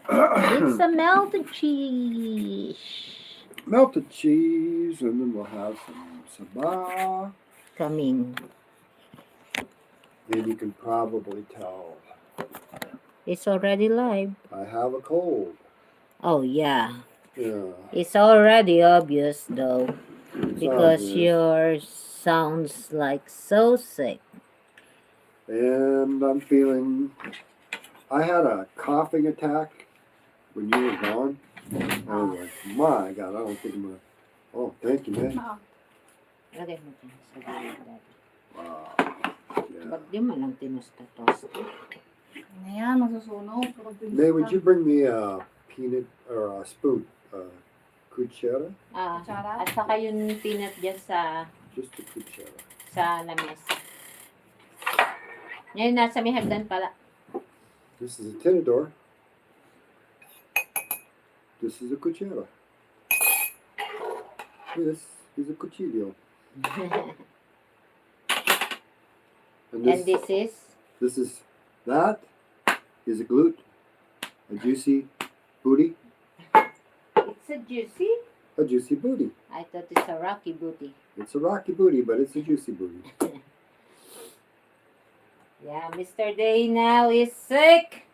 It's a melted cheese. Melted cheese, and then we'll have some sabah. Coming. And you can probably tell It's already live. I have a cold. Oh, yeah. Yeah. It's already obvious, though, It's because obvious. yours sounds like so sick. And I'm feeling. I had a coughing attack when you were gone. I was like, my God, I don't think I'm gonna. Oh, thank you, man. Lagay mo dyan sa gilid natin. Wow. Yeah. Ba't di man lang tinustos? Ayan, masusunog. May, would you bring me a peanut or a spoon? Cuchara? Kutsara? At saka yung peanut dyan sa Just a cuchara. lamesa. Ngayon, nasa may hagdan pala. This is a tenedor. This is a cuchara. This is a cuchillo. And this is? That is a glute, a juicy booty. It's a juicy? A juicy booty. I thought it's a rocky booty. It's a rocky booty, but it's a juicy booty. Yeah, Mr. Day now is sick.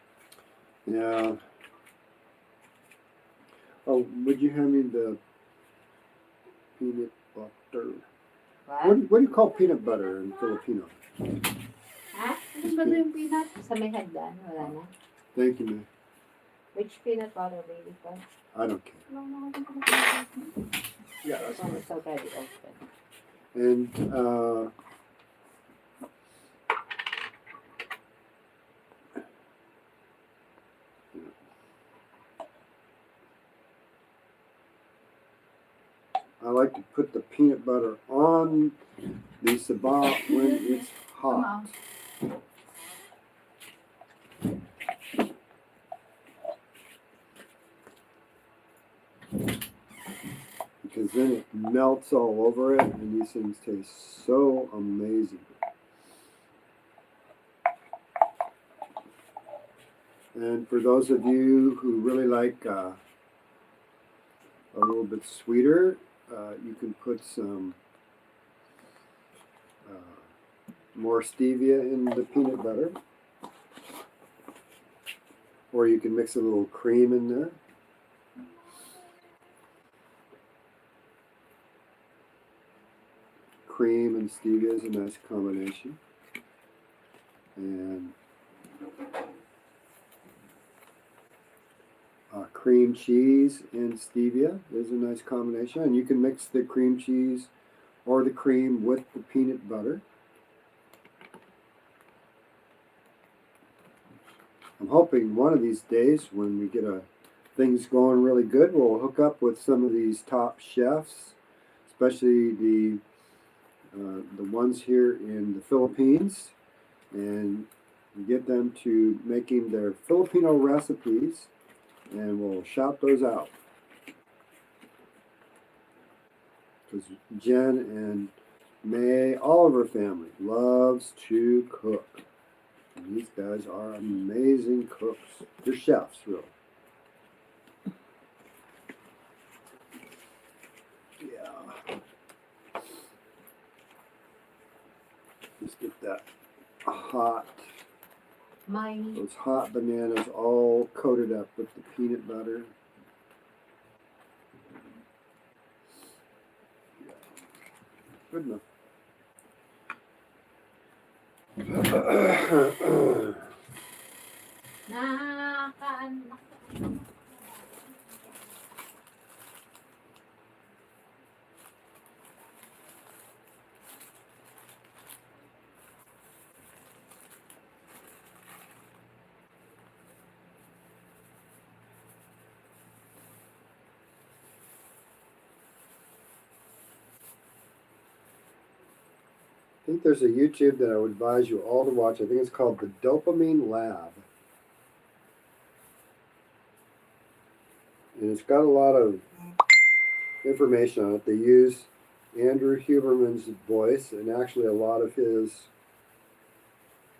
Yeah. Oh, would you hand me the peanut butter? What do you call peanut butter in Filipino? Ha? Ano ba yung peanut? Sa may hagdan, wala na. Thank you, man. Which peanut butter, baby? I don't care. Yeah, that's This one fine. is already open. And I like to put the peanut butter on the sabah when it's hot. Because then it melts all over it, and these things taste so amazing. And for those of you who really like a little bit sweeter, you can put some more stevia in the peanut butter. Or you can mix a little cream in there. Cream and stevia is a nice combination. And cream cheese and stevia is a nice combination. And you can mix the cream cheese or the cream with the peanut butter. I'm hoping one of these days when we get things going really good, we'll hook up with some of these top chefs, especially the ones here in the Philippines, and get them to making their Filipino recipes, and we'll shout those out. Because Jen and May, all of her family, loves to cook. And these guys are amazing cooks. They're chefs, really. Yeah. Just get that those hot bananas all coated up with the peanut butter. Yeah. Good enough. I think there's a YouTube that I would advise you all to watch. I think it's called The Dopamine Lab. And it's got a lot of information on it. They use Andrew Huberman's voice and actually a lot of his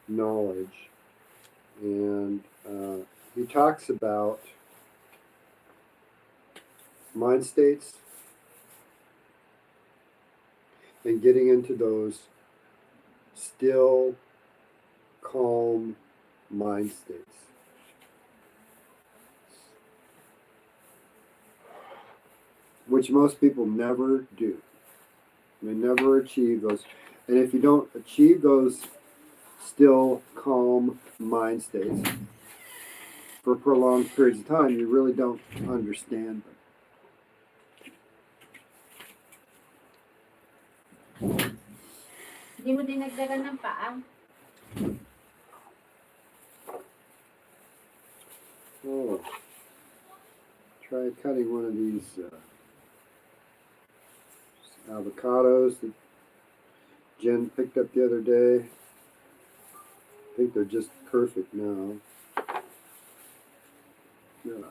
knowledge. And he talks about mind states and getting into those still, calm mind states. Which most people never do. They never achieve those. And if you don't achieve those still, calm mind states for prolonged periods of time, you really don't understand them. Hindi mo dinagdagan ng paa. Oh, try cutting one of these avocados that Jen picked up the other day. I think they're just perfect now. Yeah.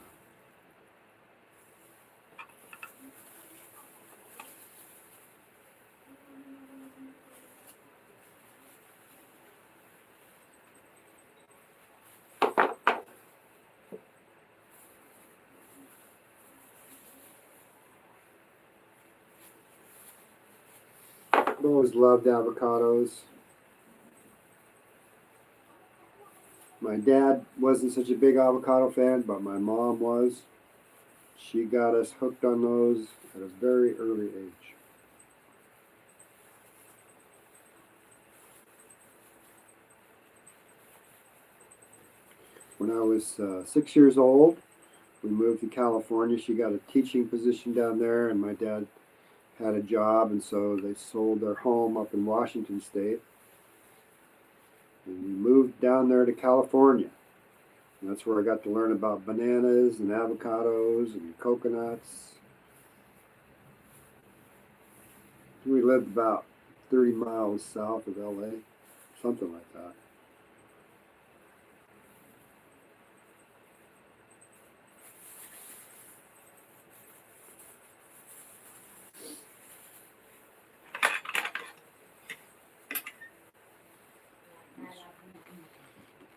I've always loved avocados. My dad wasn't such a big avocado fan, but my mom was. She got us hooked on those at a very early age. When I was 6 years old, we moved to California. She got a teaching position down there, and my dad had a job, and so they sold their home up in Washington State. And we moved down there to California. And that's where I got to learn about bananas and avocados and coconuts. We lived about 30 miles south of LA, something like that.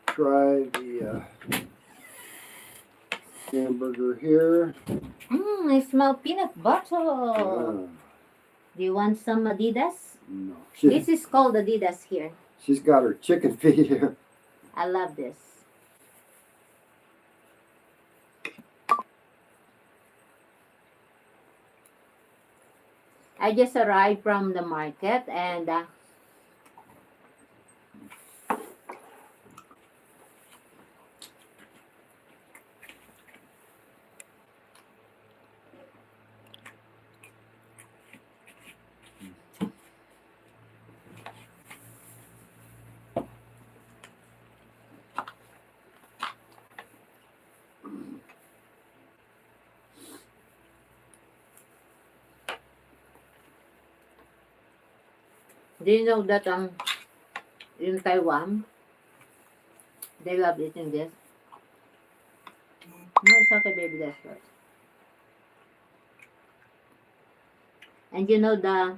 Try the hamburger here. I smell peanut butter. Ah, Do you want some Adidas? no, This is called Adidas here. she's got her chicken feet here. I love this. I just arrived from the market and do you know that in Taiwan they love eating this? No, it's okay, baby. That's right. And you know the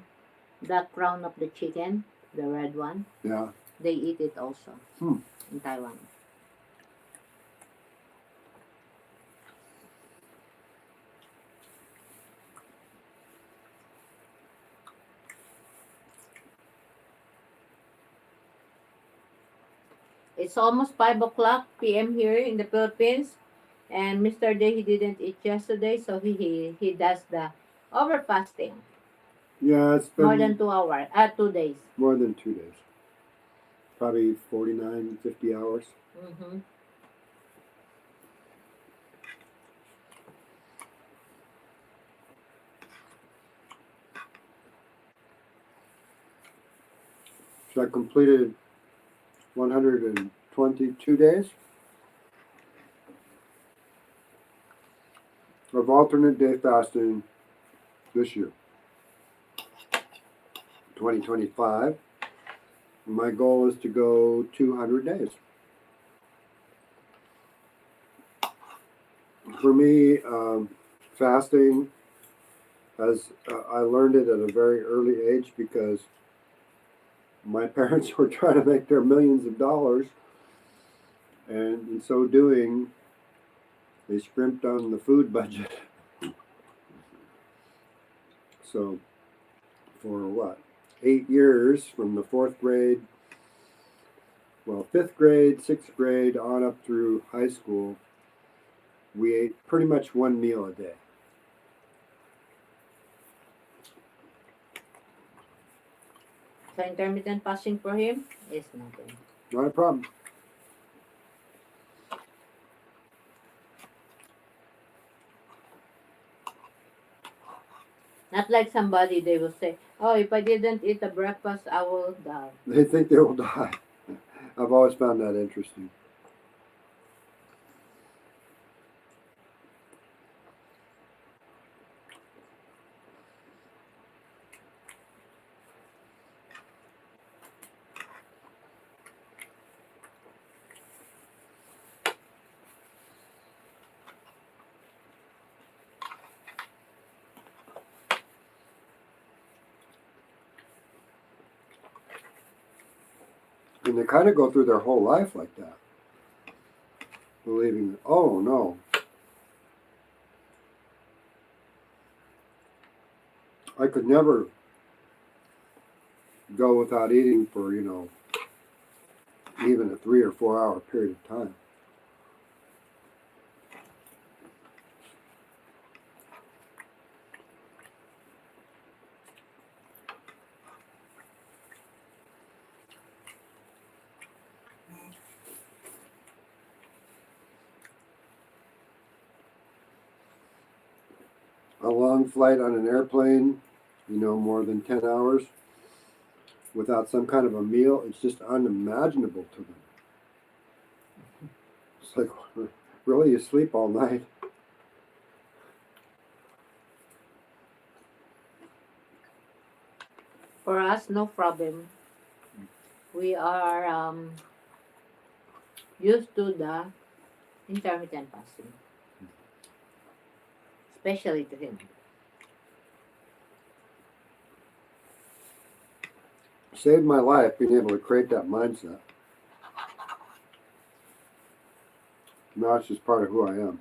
crown of the chicken, the red one, Yeah. they eat it also Hmm. in Taiwan. It's almost 5 o'clock p.m. here in the Philippines, and Mr. Day he didn't eat yesterday, so he does the over fasting Yeah, it's been more than 2 hours, 2 days. more than 2 days. Probably 49, 50 hours. Mm-hmm. So I completed 122 days of alternate day fasting this year, 2025. My goal is to go 200 days. For me, fasting, as I learned it at a very early age because my parents were trying to make their millions of dollars, and in so doing, they scrimped on the food budget. So for what? 8 years from the 4th grade, well, 5th grade, 6th grade, on up through high school, we ate pretty much one meal a day. So intermittent fasting for him is nothing. Not a problem. Not like somebody, they will say, oh, if I didn't eat a breakfast, I will die. They think they will die. I've always found that interesting. And they kind of go through their whole life like that, believing, oh no, I could never go without eating for, even a 3 or 4 hour period of time. A long flight on an airplane, more than 10 hours, without some kind of a meal, it's just unimaginable to them. It's like, really, you sleep all night? For us, no problem. We are used to the intermittent fasting, especially to him. Saved my life being able to create that mindset. Now it's just part of who I am.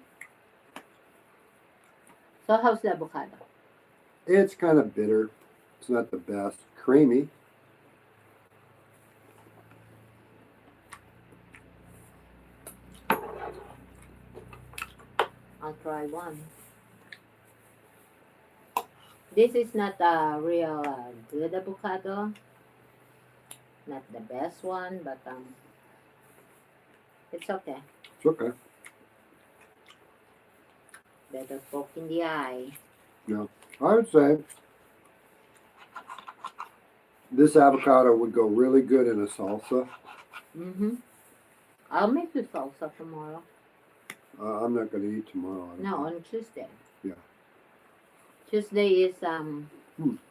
So how's the avocado? It's kind of bitter. It's not the best. Creamy. I'll try one. This is not a real good avocado. Not the best one, but it's okay. It's okay. Better poke in the eye. Yeah. I would say this avocado would go really good in a salsa. Mm-hmm. I'll make you salsa tomorrow. I'm not going to eat tomorrow. I don't No, think. on Tuesday. Yeah. Tuesday is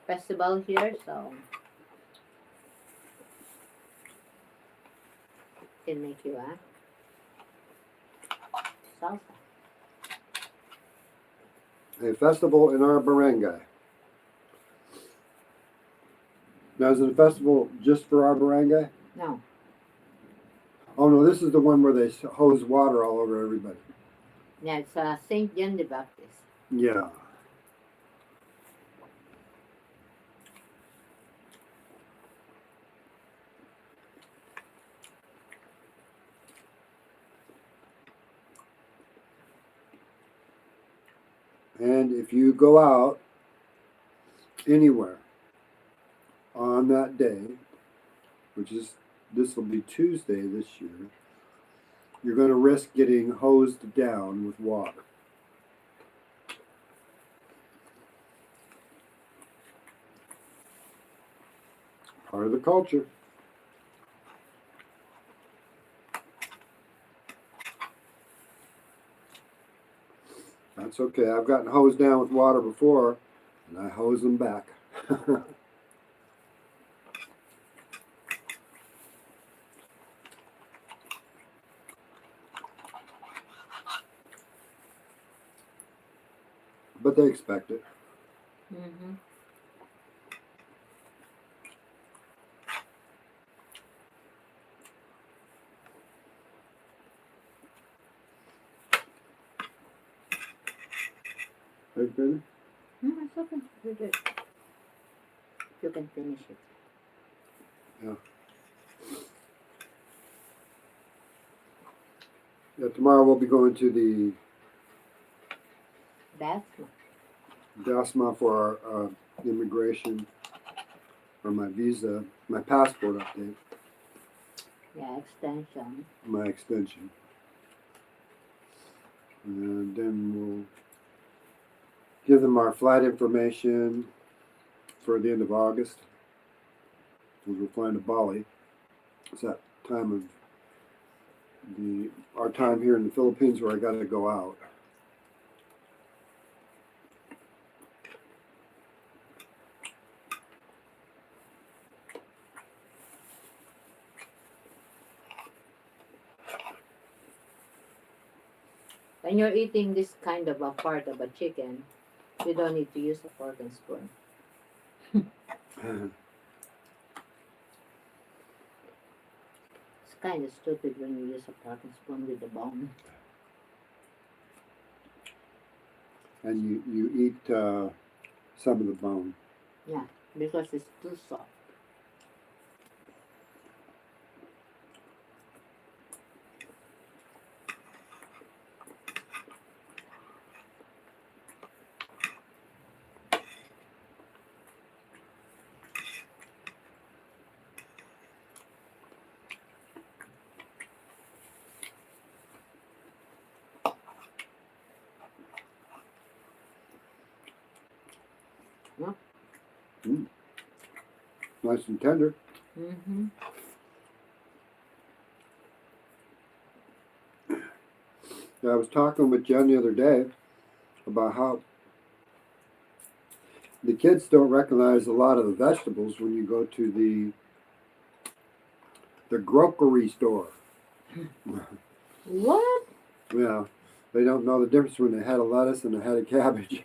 festival here, so can make you salsa. A festival in our barangay. Now, is it a festival just for our barangay? No, Oh, no, this is the one where they hose water all over everybody. yeah, it's Saint John the Baptist. Yeah. And if you go out anywhere on that day, which is, this will be Tuesday this year, you're going to risk getting hosed down with water. Part of the culture. That's okay. I've gotten hosed down with water before, and I hose them back. But they expect it. Mm-hmm. Right, baby? It's okay. You're good. you can finish it. Yeah, tomorrow we'll be going to the That's DASMA for our immigration or my visa, my passport update, extension. my extension. And then we'll give them our flight information for the end of August. We're flying to Bali. It's that time of our time here in the Philippines where I got to go out. When you're eating this kind of a part of a chicken, you don't need to use a fork and spoon. It's kind of stupid when you use a fork and spoon with the bone. And you eat some of the bone. Yeah, because it's too soft. Nice and tender. Mm-hmm. Yeah, I was talking with Jen the other day about how the kids don't recognize a lot of the vegetables when you go to the grocery store. What? Yeah, they don't know the difference between a head of lettuce and a head of cabbage.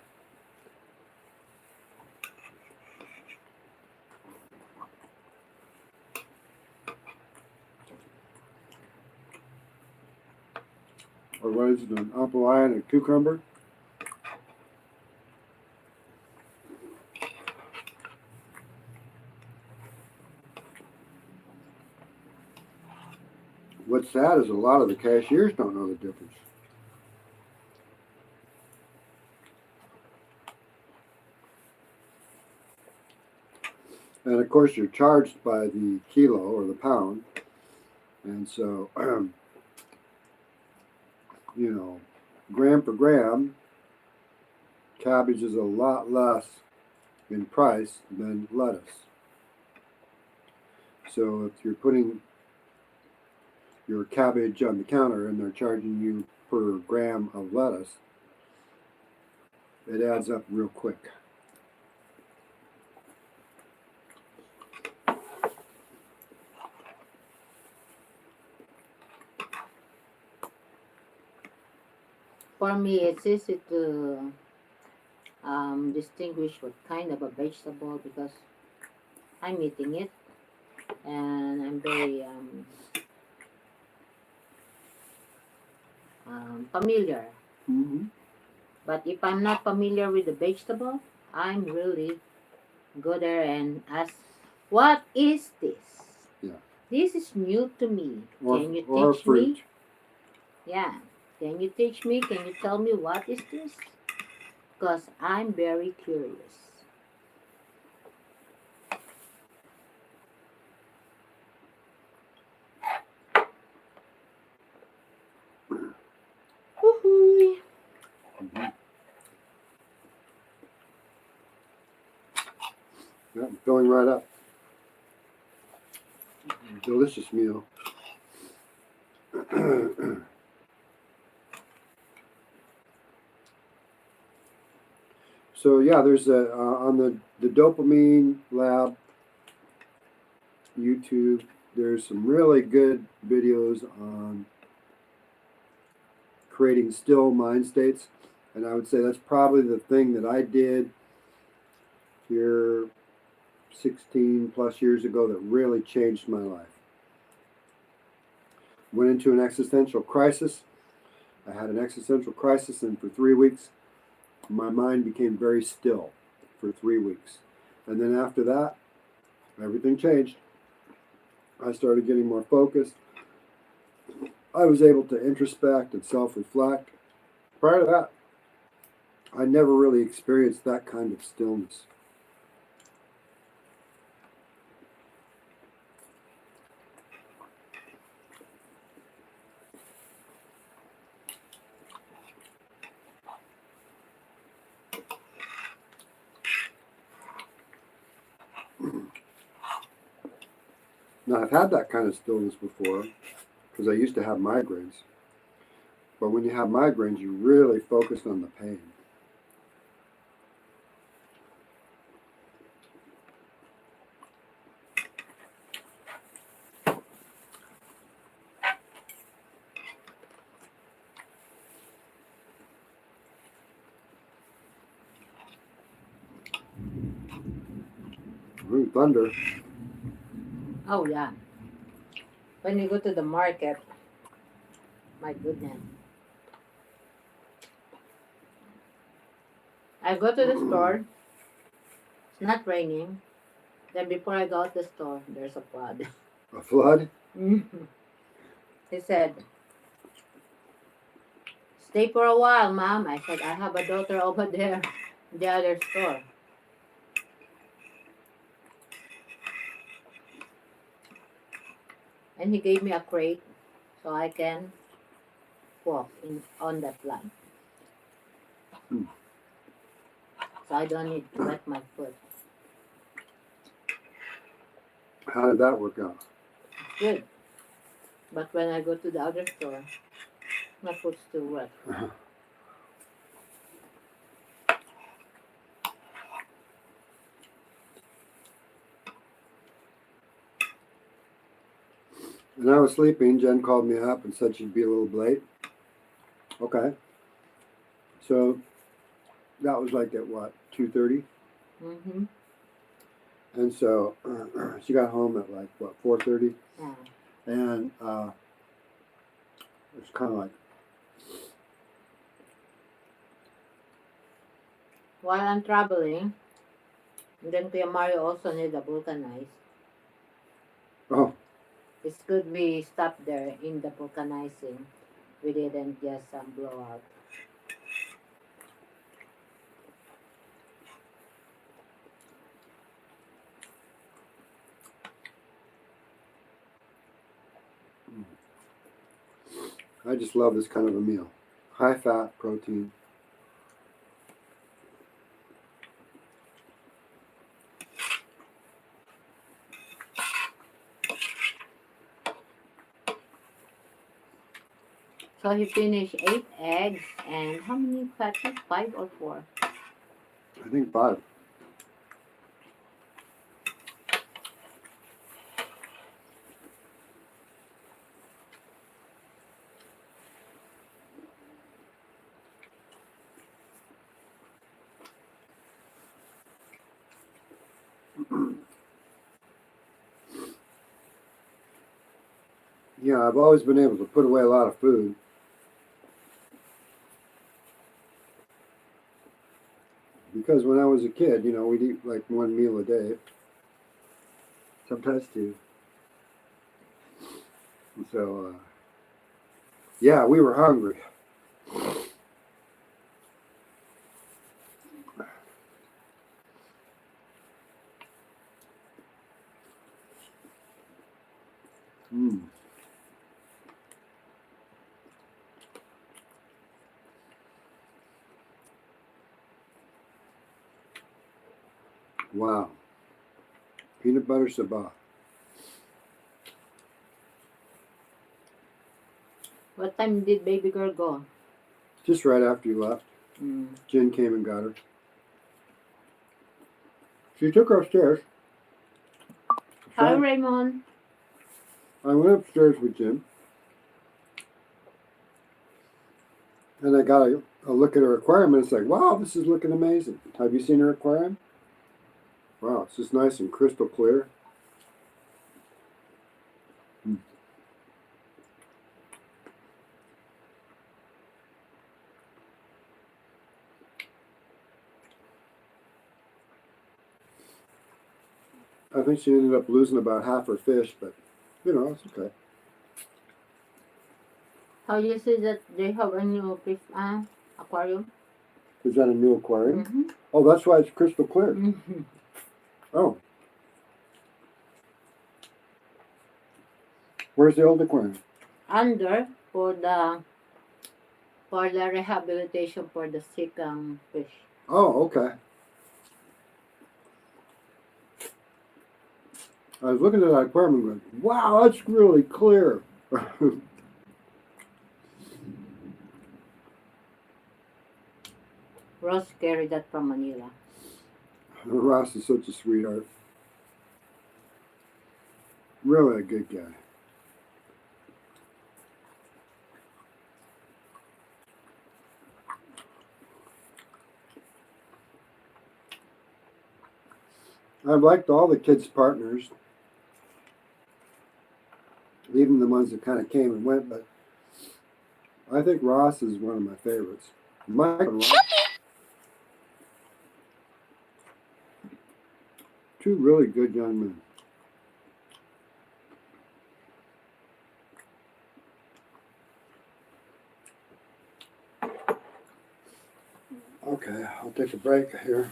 Or what is it, an apple eye and a cucumber? What's sad is a lot of the cashiers don't know the difference. And of course, you're charged by the kilo or the pound. And so, you know, gram per gram, cabbage is a lot less in price than lettuce. So if you're putting your cabbage on the counter and they're charging you per gram of lettuce, it adds up real quick. For me, it's easy to distinguish what kind of a vegetable because I'm eating it and I'm very familiar. Mm-hmm. But if I'm not familiar with the vegetable, I'm really go there and ask, what is this? Yeah. This is new to me. Can you Or teach fruit. me? Yeah. Can you teach me? Can you tell me what is this? Because I'm very curious. Woohoo! Mm-hmm. Yeah, filling right up. Delicious meal. So yeah, there's on the dopamine lab YouTube. There's some really good videos on creating still mind states, and I would say that's probably the thing that I did here 16 plus years ago that really changed my life. Went into an existential crisis. I had an existential crisis, and for 3 weeks, my mind became very still for 3 weeks. And then after that, everything changed. I started getting more focused. I was able to introspect and self-reflect. Prior to that, I never really experienced that kind of stillness. Now, I've had that kind of stillness before because I used to have migraines. But when you have migraines, you really focus on the pain. Ooh, thunder. Oh, yeah. When you go to the market, my goodness. I go to the store, it's not raining. Then before I go out the store, there's a flood. A flood? He said, stay for a while, Mom. I said, I have a daughter over there in the other store. And he gave me a crate so I can walk on that flood. Hmm. So I don't need to wet my foot. How did that work out? Good. But when I go to the other store, my foot's still wet. And I was sleeping. Jen called me up and said she'd be a little late. Okay. So that was like at what, 2:30? Mm-hmm. And so she got home at like what, 4:30? Yeah. And it's kind of like, While I'm traveling, then Kuya Mario also need a vulcanize. oh, It's good we stopped there in the vulcanizing. We didn't just blow out. I just love this kind of a meal. High fat, protein. So he finished 8 eggs and how many patties? 5 or 4? I think 5. Yeah, I've always been able to put away a lot of food. Because when I was a kid, we'd eat like 1 meal a day. Sometimes 2. And so, yeah, we were hungry. Mm. Wow. Peanut butter sabah. What time did baby girl go? Just right after you left, Jen came and got her. She took her upstairs. Hi, Raymond. I went upstairs with Jen. And I got a look at her aquarium, and it's like, wow, this is looking amazing. Have you seen her aquarium? Wow, it's just nice and crystal clear. I think she ended up losing about half her fish, but you know, it's okay. How you say that they have a new fish aquarium? Is that a new aquarium? Mm-hmm. Oh, that's why it's crystal clear. Mm-hmm. Oh, where's the old aquarium? Under for the rehabilitation for the sick fish. Oh, okay. I was looking at that aquarium and going, wow, that's really clear. Ross carried that from Manila. Ross is such a sweetheart. Really a good guy. I've liked all the kids' partners, even the ones that kind of came and went, but I think Ross is one of my favorites. Mike and Ross, two really good young men. Okay, I'll take a break here.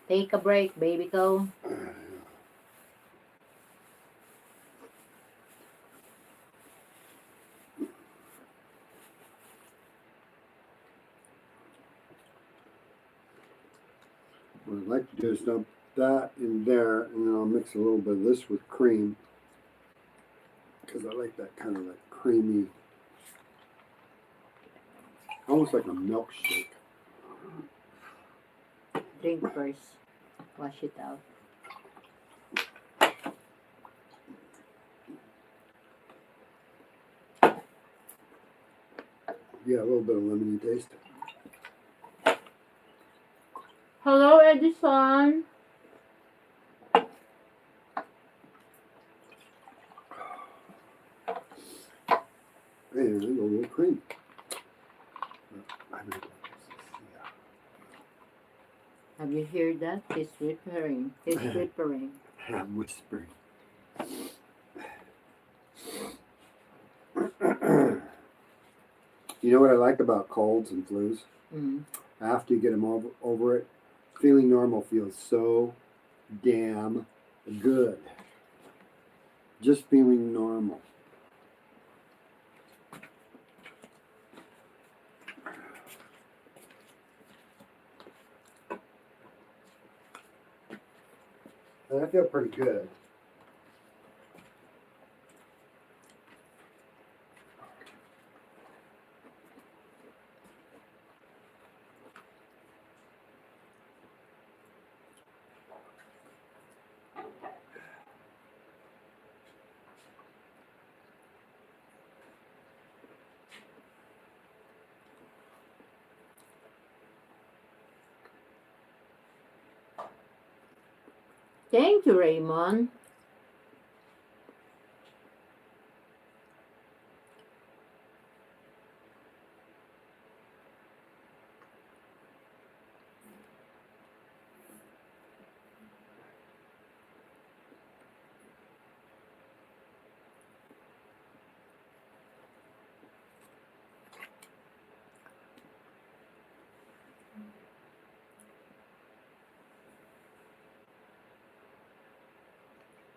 Take a break, baby go. What I'd like to do is dump that in there, and then I'll mix a little bit of this with cream, because I like that kind of like creamy, almost like a milkshake. Drink first. Wash it out. Yeah, a little bit of lemony taste. Hello, Edison. And a little cream. Have you heard that? He's whispering. He's whispering. I'm whispering. You know what I like about colds and flus? Mm. After you get them over it, feeling normal feels so damn good. Just feeling normal. And I feel pretty good. Thank you, Raymond.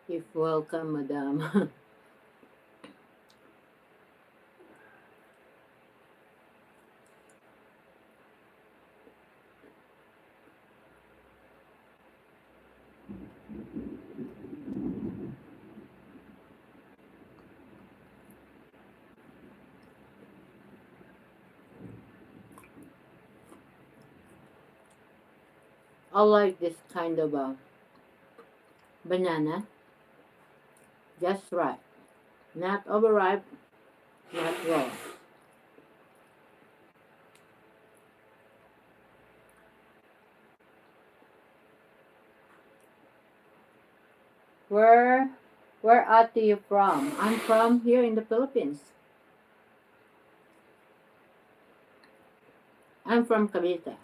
You're welcome, madam. I like this kind of banana. Just right. Not overripe, not raw. Where are you from? I'm from here in the Philippines. I'm from Cavite.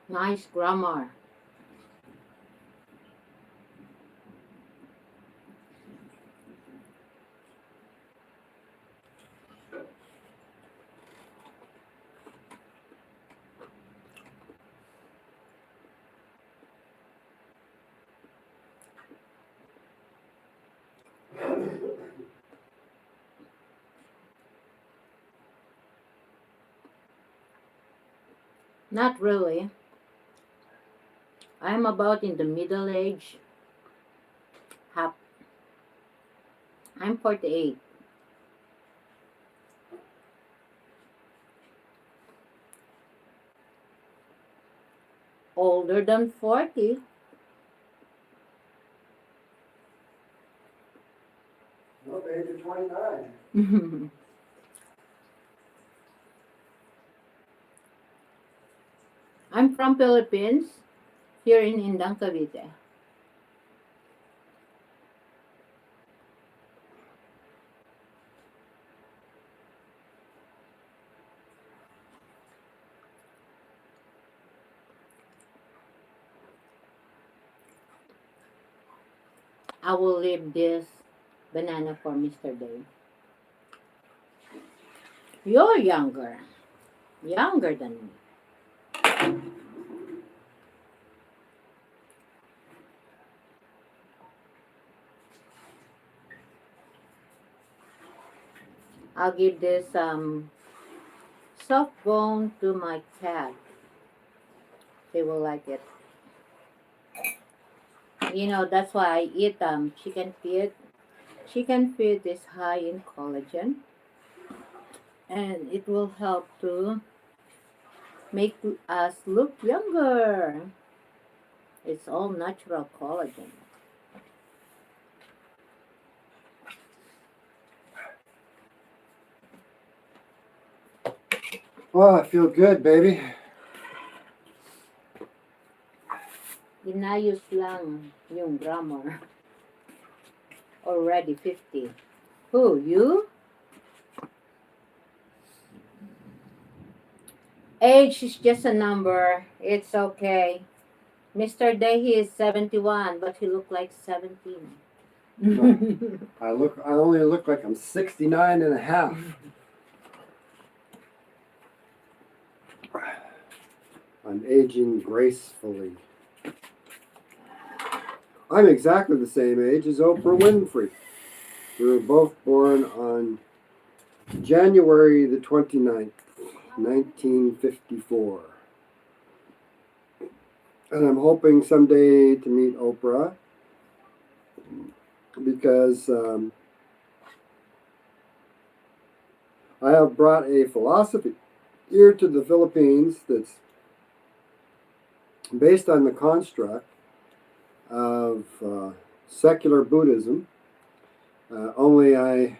Nice grammar. Not really. I'm about in the middle age. Hap- I'm 48. Older than 40. No, babe, you're 29. I'm from Philippines, here in Indang, Cavite. I will leave this banana for Mr. Day. You're younger than me. I'll give this soft bone to my cat. They will like it. You know, that's why I eat chicken feet. Chicken feet is high in collagen, and it will help to make us look younger. It's all natural collagen. Oh, I feel good, baby. Inayos lang yung grammar. Already 50. Who, you? Age is just a number. It's okay. Mr. Dehi is 71, but he look like 17. I only look like I'm 69 and a half. I'm aging gracefully. I'm exactly the same age as Oprah Winfrey. We were both born on January the 29th, 1954. And I'm hoping someday to meet Oprah because I have brought a philosophy here to the Philippines that's based on the construct of secular Buddhism. Only I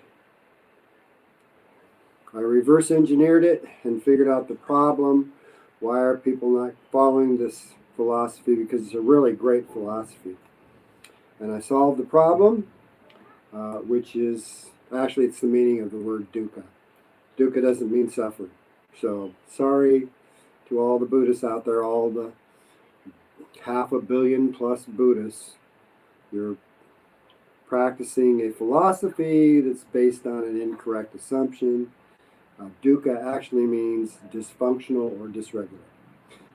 reverse engineered it and figured out the problem. Why are people not following this philosophy? Because it's a really great philosophy. And I solved the problem, which is actually it's the meaning of the word dukkha. Dukkha doesn't mean suffering. So sorry to all the Buddhists out there, all the 500 million plus Buddhists. You're practicing a philosophy that's based on an incorrect assumption. Dukkha actually means dysfunctional or dysregulated.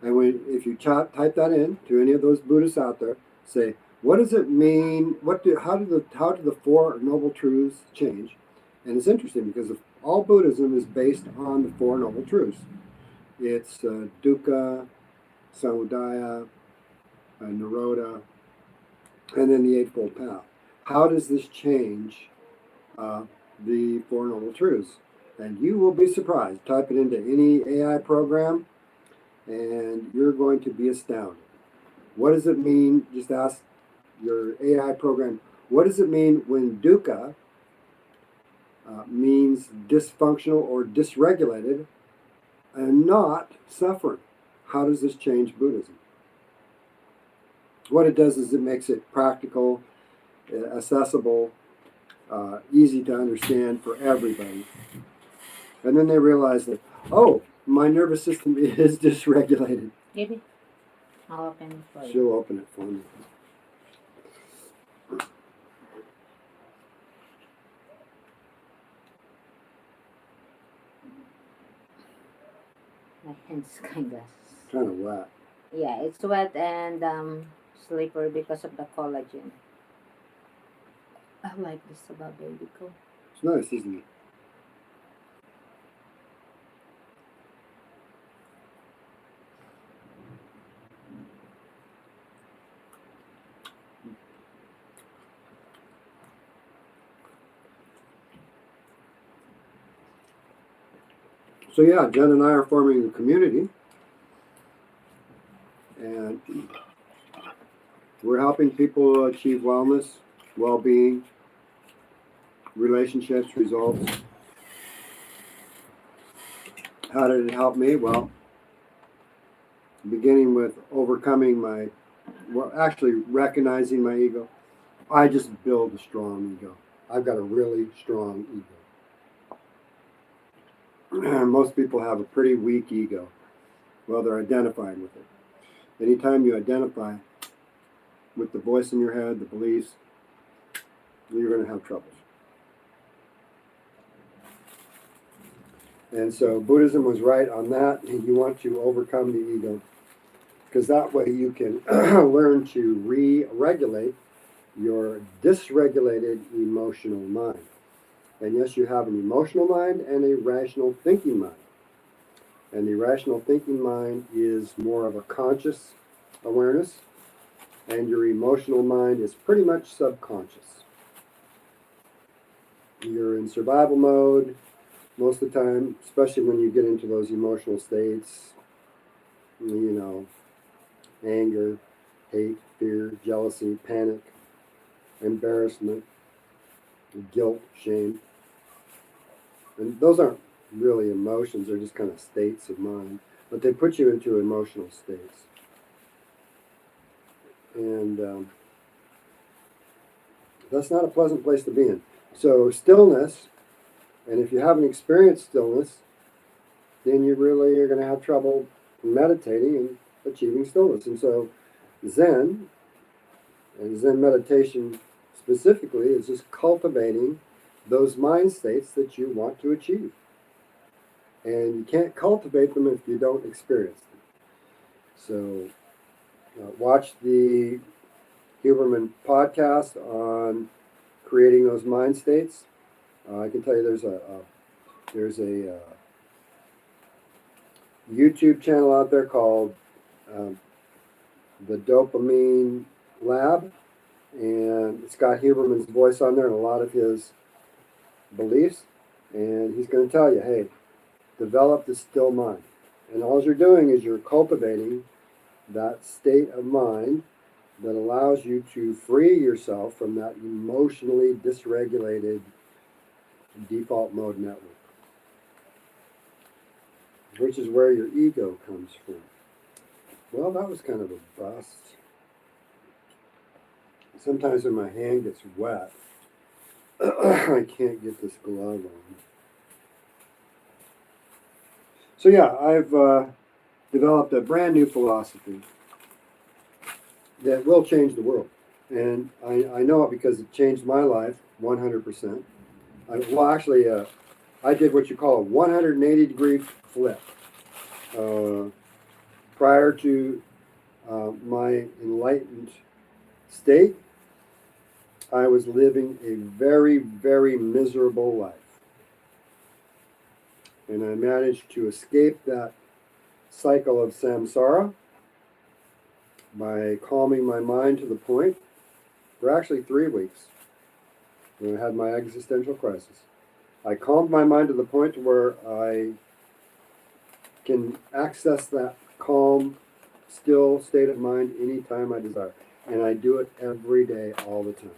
And if you type that in to any of those Buddhists out there, say, what does it mean? How do the Four Noble Truths change? And it's interesting because all Buddhism is based on the Four Noble Truths. It's dukkha, samudaya, nirodha, and then the Eightfold Path. How does this change the Four Noble Truths? And you will be surprised. Type it into any AI program, and you're going to be astounded. What does it mean? Just ask your AI program, what does it mean when dukkha means dysfunctional or dysregulated and not suffering? How does this change Buddhism? What it does is it makes it practical, accessible, easy to understand for everybody. And then they realize that, oh, my nervous system is dysregulated. Maybe. I'll open it for you. She'll open it for me. My hand's kind of... Kind of wet. Yeah, it's wet and slippery because of the collagen. I like this about baby cool. It's nice, isn't it? So yeah, Jen and I are forming a community, and we're helping people achieve wellness, well-being, relationships, results. How did it help me? Well, beginning with actually recognizing my ego. I just build a strong ego. I've got a really strong ego. Most people have a pretty weak ego. Well, they're identifying with it. Anytime you identify with the voice in your head, the beliefs, you're going to have troubles. And so Buddhism was right on that. You want to overcome the ego, because that way you can learn to re-regulate your dysregulated emotional mind. And yes, you have an emotional mind and a rational thinking mind. And the rational thinking mind is more of a conscious awareness, and your emotional mind is pretty much subconscious. You're in survival mode most of the time, especially when you get into those emotional states, anger, hate, fear, jealousy, panic, embarrassment, guilt, shame. And those aren't really emotions, they're just kind of states of mind, but they put you into emotional states. And that's not a pleasant place to be in. So stillness, and if you haven't experienced stillness, then you really are going to have trouble meditating and achieving stillness. And so Zen, and Zen meditation specifically, is just cultivating those mind states that you want to achieve. And you can't cultivate them if you don't experience them. So watch the Huberman podcast on creating those mind states. I can tell you there's a YouTube channel out there called the Dopamine Lab, and it's got Huberman's voice on there and a lot of his beliefs, and he's going to tell you, hey, develop the still mind. And all you're doing is you're cultivating that state of mind that allows you to free yourself from that emotionally dysregulated default mode network, which is where your ego comes from. Well, that was kind of a bust. Sometimes when my hand gets wet, I can't get this glove on. So yeah, I've developed a brand new philosophy that will change the world. And I know it because it changed my life 100%. I did what you call a 180-degree flip. Prior to my enlightened state, I was living a very, very miserable life. And I managed to escape that cycle of samsara by calming my mind to the point for actually 3 weeks when I had my existential crisis. I calmed my mind to the point where I can access that calm, still state of mind anytime I desire. And I do it every day, all the time.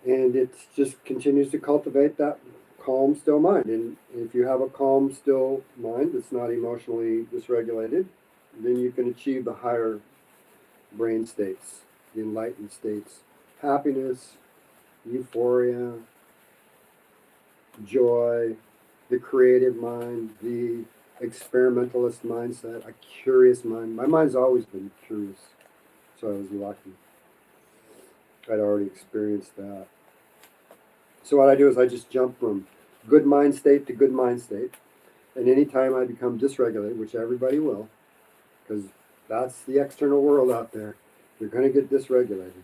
And it just continues to cultivate that calm, still mind. And if you have a calm, still mind that's not emotionally dysregulated, then you can achieve the higher brain states, the enlightened states, happiness, euphoria, joy, the creative mind, the experimentalist mindset, a curious mind. My mind's always been curious, so I was lucky. I'd already experienced that. So what I do is I just jump from good mind state to good mind state. And anytime I become dysregulated, which everybody will, because that's the external world out there, you're going to get dysregulated.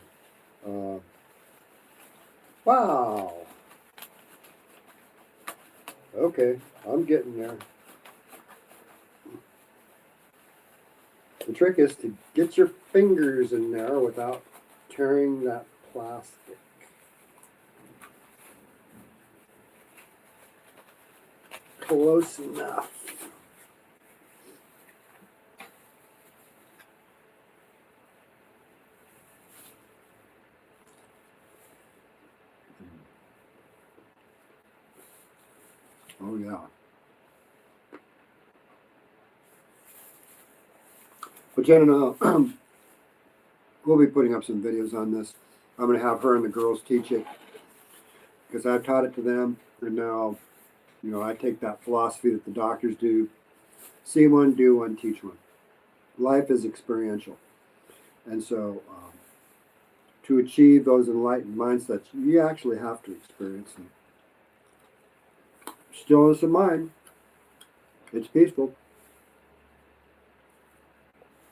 Wow. Okay, I'm getting there. The trick is to get your fingers in there without tearing that plastic. Close enough. Oh yeah. But Jen and we'll be putting up some videos on this. I'm going to have her and the girls teach it because I've taught it to them, and now, I take that philosophy that the doctors do: see one, do one, teach one. Life is experiential, and so to achieve those enlightened mindsets, you actually have to experience them. Stillness of mind, it's peaceful.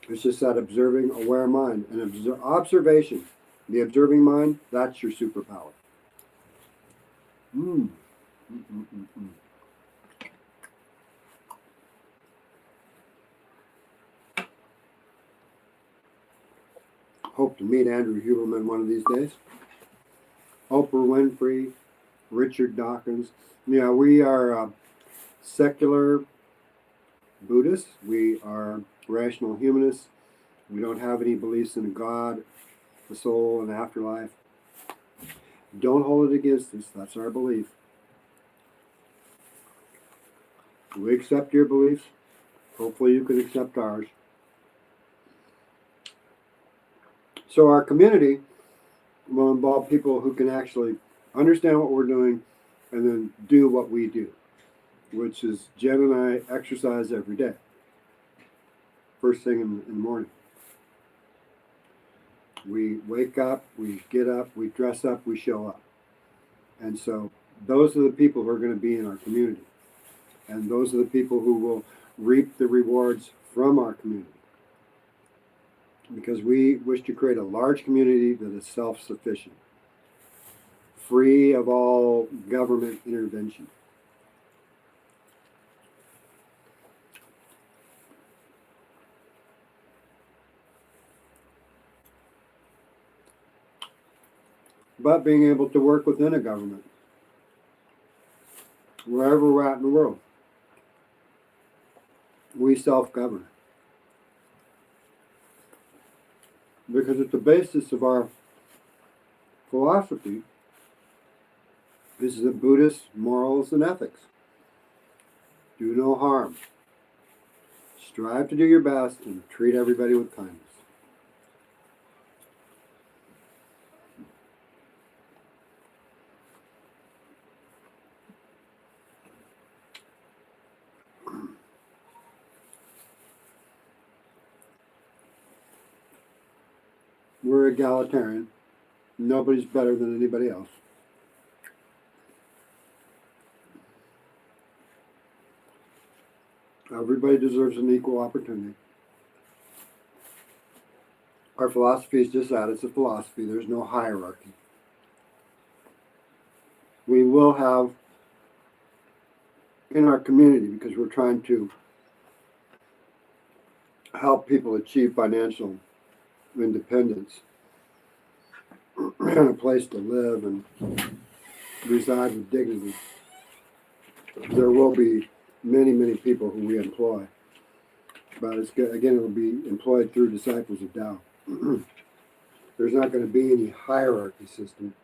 It's just that observing, aware mind. And observation, the observing mind, that's your superpower. Mm. Mm-mm-mm-mm. Hope to meet Andrew Huberman one of these days. Oprah Winfrey, Richard Dawkins. Yeah, we are secular Buddhists. We are rational humanists. We don't have any beliefs in a God, the soul, and afterlife. Don't hold it against us. That's our belief. We accept your beliefs. Hopefully you can accept ours. So our community will involve people who can actually understand what we're doing and then do what we do, which is Jen and I exercise every day. First thing in the morning. We wake up, we get up, we dress up, we show up. And so those are the people who are going to be in our community. And those are the people who will reap the rewards from our community. Because we wish to create a large community that is self-sufficient, free of all government intervention. But being able to work within a government, wherever we're at in the world. We self-govern. Because at the basis of our philosophy is the Buddhist morals and ethics. Do no harm. Strive to do your best and treat everybody with kindness. We're egalitarian. Nobody's better than anybody else. Everybody deserves an equal opportunity. Our philosophy is just that. It's a philosophy. There's no hierarchy. We will have in our community, because we're trying to help people achieve financial independence and a place to live and reside with dignity. There will be many, many people who we employ. But it's good. Again, it will be employed through disciples of Tao. There's not going to be any hierarchy system.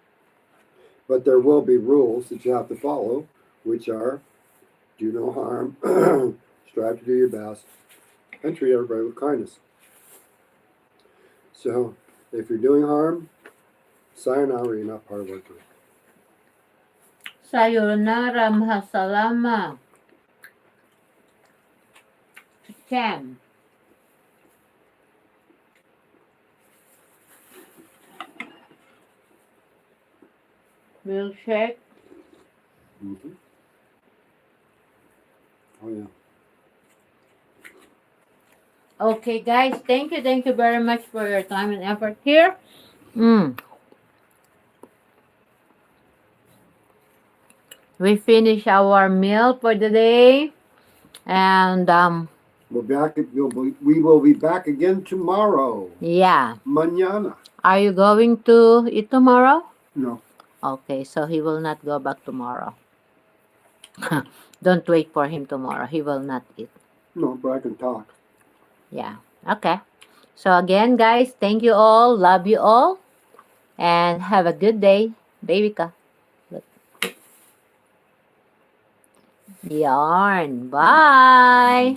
But there will be rules that you have to follow, which are do no harm, strive to do your best, and treat everybody with kindness. So, if you're doing harm, sayonara, you're not part of our group. Sayonara, mahasalama. 10. Milkshake. Mm-hmm. Oh yeah. Okay, guys, thank you very much for your time and effort here. We finish our meal for the day, and We will be back again tomorrow. yeah. Mañana. Are you going to eat tomorrow? No. Okay, so he will not go back tomorrow. Don't wait for him tomorrow. He will not eat. No, but I can talk. Yeah. Okay. So again, guys, thank you all. Love you all. And have a good day. Baby ka. Look. Yarn. Bye.